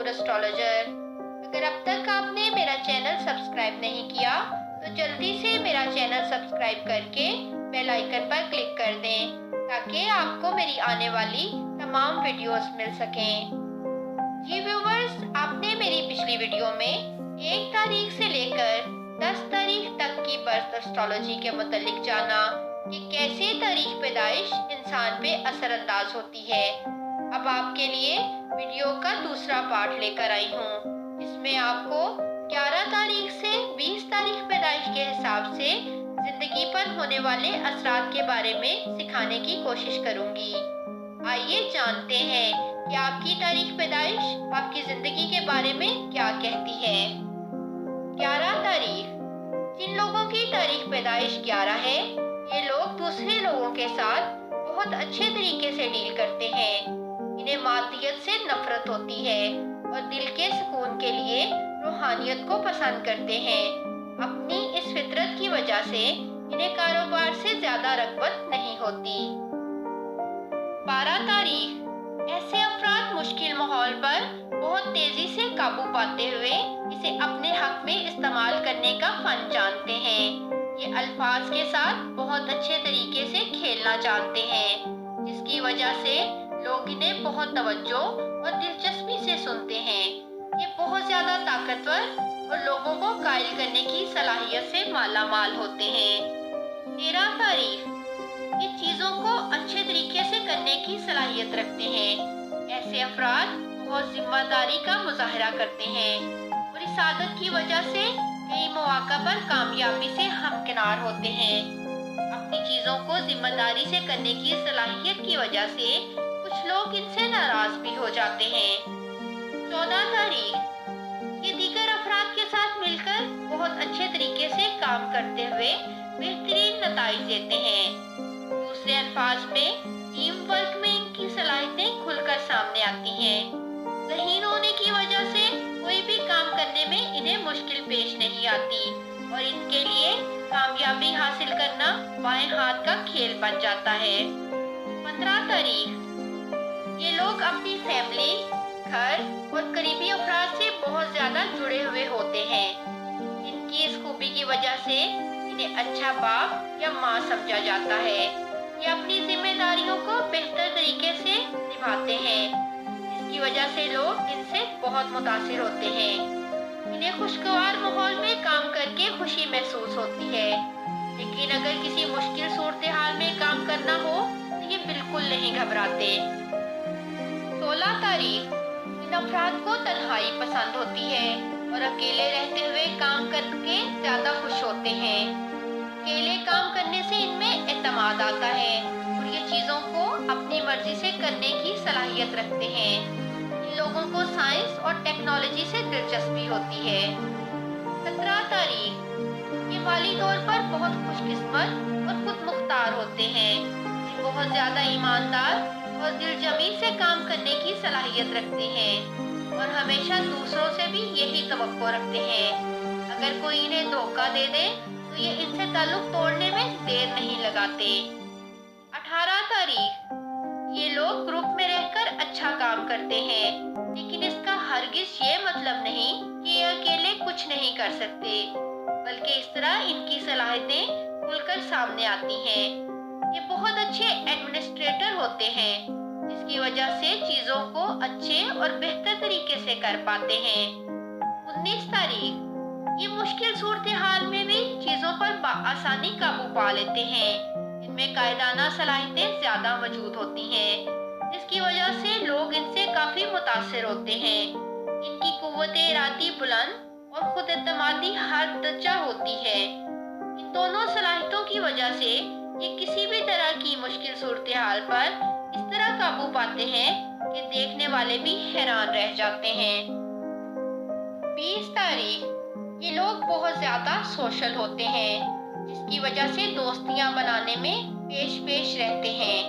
نور astrologer. اگر اب تک آپ نے میرا چینل سبسکرائب نہیں کیا تو جلدی سے میرا چینل سبسکرائب کر کے بیل آئیکن پر کلک کر دیں تاکہ آپ کو میری آنے والی تمام ویڈیوز مل سکیں۔ جی ویورز، آپ نے میری پچھلی ویڈیو میں 1 تاریخ سے لے کر 10 تاریخ تک کی برتھ اسٹرالوجی کے متعلق جانا کہ کیسے تاریخ پیدائش انسان پہ اثر انداز ہوتی ہے۔ اب آپ کے لیے ویڈیو کا دوسرا پارٹ لے کر آئی ہوں، جس میں آپ کو 11 تاریخ سے 20 تاریخ پیدائش کے حساب سے زندگی پر ہونے والے اثرات کے بارے میں سکھانے کی کوشش کروں گی۔ آئیے جانتے ہیں کہ آپ کی تاریخ پیدائش آپ کی زندگی کے بارے میں کیا کہتی ہے۔ 11 تاریخ۔ جن لوگوں کی تاریخ پیدائش 11 ہے، یہ لوگ دوسرے لوگوں کے ساتھ بہت اچھے طریقے سے ڈیل کرتے ہیں۔ انہیں مادیت سے نفرت ہوتی ہے اور دل کے سکون کے لیے روحانیت کو پسند کرتے ہیں۔ اپنی اس فطرت کی وجہ سے انہیں کاروبار سے زیادہ رغبت نہیں ہوتی۔ 12 تاریخ۔ ایسے افراد مشکل ماحول پر بہت تیزی سے قابو پاتے ہوئے اسے اپنے حق میں استعمال کرنے کا فن جانتے ہیں۔ یہ الفاظ کے ساتھ بہت اچھے طریقے سے کھیلنا جانتے ہیں، جس کی وجہ سے لوگ انہیں بہت توجہ اور دلچسپی سے سنتے ہیں۔ یہ بہت زیادہ طاقتور اور لوگوں کو قائل کرنے کی صلاحیت سے مالا مال ہوتے ہیں۔ 13 تاریخ۔ یہ چیزوں کو اچھے طریقے سے کرنے کی صلاحیت رکھتے ہیں۔ ایسے افراد بہت ذمہ داری کا مظاہرہ کرتے ہیں اور اس عادت کی وجہ سے کئی مواقع پر کامیابی سے ہمکنار ہوتے ہیں۔ اپنی چیزوں کو ذمہ داری سے کرنے کی صلاحیت کی وجہ سے کچھ لوگ ان سے ناراض بھی ہو جاتے ہیں۔ 14 تاریخ۔ یہ دیگر افراد کے ساتھ مل کر بہت اچھے طریقے سے کام کرتے ہوئے بہترین نتائج دیتے ہیں۔ دوسرے الفاظ میں ٹیم ورک میں ان کی صلاحیتیں کھل کر سامنے آتی ہیں۔ ذہین ہونے کی وجہ سے کوئی بھی کام کرنے میں انہیں مشکل پیش نہیں آتی اور ان کے لیے کامیابی حاصل کرنا بائیں ہاتھ کا کھیل بن جاتا ہے۔ 15 تاریخ۔ یہ لوگ اپنی فیملی، گھر اور قریبی افراد سے بہت زیادہ جڑے ہوئے ہوتے ہیں۔ ان کی اس خوبی کی وجہ سے انہیں اچھا باپ یا ماں سمجھا جاتا ہے۔ یہ اپنی ذمہ داریوں کو بہتر طریقے سے نبھاتے ہیں، جس کی وجہ سے لوگ ان سے بہت متاثر ہوتے ہیں۔ انہیں خوشگوار ماحول میں کام کر کے خوشی محسوس ہوتی ہے، لیکن اگر کسی مشکل صورتحال میں کام کرنا ہو تو یہ بالکل نہیں گھبراتے۔ 16 تاریخ۔ ان افراد کو تنہائی پسند ہوتی ہے اور اکیلے رہتے ہوئے کام کر کے زیادہ خوش ہوتے ہیں۔ اکیلے کام کرنے سے ان میں اعتماد آتا ہے اور یہ چیزوں کو اپنی مرضی سے کرنے کی صلاحیت رکھتے ہیں۔ ان لوگوں کو سائنس اور ٹیکنالوجی سے دلچسپی ہوتی ہے۔ 17 تاریخ۔ یہ مالی طور پر بہت خوش قسمت اور خود مختار ہوتے ہیں۔ یہ بہت زیادہ ایماندار اور دل جمی سے کام کرنے کی صلاحیت رکھتے ہیں اور ہمیشہ دوسروں سے بھی یہی توقع رکھتے ہیں۔ اگر کوئی انہیں دھوکہ دے دے تو یہ ان سے تعلق توڑنے میں دیر نہیں لگاتے۔ 18 تاریخ۔ یہ لوگ گروپ میں رہ کر اچھا کام کرتے ہیں، لیکن اس کا ہرگز یہ مطلب نہیں کہ یہ اکیلے کچھ نہیں کر سکتے، بلکہ اس طرح ان کی صلاحیتیں کھل کر سامنے آتی ہیں۔ یہ بہت اچھے ایڈمنسٹریٹر ہوتے ہیں، جس کی وجہ سے چیزوں کو اچھے اور بہتر طریقے سے کر پاتے ہیں۔ 19 تاریخ۔ یہ مشکل صورتحال میں بھی چیزوں پر بآسانی قابو پا لیتے ہیں۔ ان میں قائدانہ صلاحیتیں زیادہ موجود ہوتی ہیں، جس کی وجہ سے لوگ ان سے کافی متاثر ہوتے ہیں۔ ان کی قوت ارادی بلند اور خود اعتمادی ہر درجہ ہوتی ہے۔ ان دونوں صلاحیتوں کی وجہ سے یہ کسی بھی طرح کی مشکل صورتحال پر اس طرح قابو پاتے ہیں کہ دیکھنے والے بھی حیران رہ جاتے ہیں۔ 20 تاریخ۔ یہ لوگ بہت زیادہ سوشل ہوتے ہیں، جس کی وجہ سے دوستیاں بنانے میں پیش رہتے ہیں۔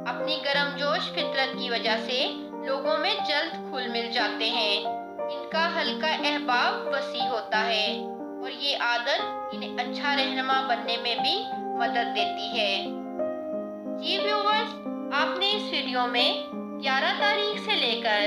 اپنی گرم جوش فطرت کی وجہ سے لوگوں میں جلد کھل مل جاتے ہیں۔ ان کا حلقہ احباب وسیع ہوتا ہے اور یہ عادت انہیں اچھا رہنما بننے میں بھی مدد دیتی ہے۔ جی ویورز، آپ نے اس ویڈیو میں 11 تاریخ سے لے کر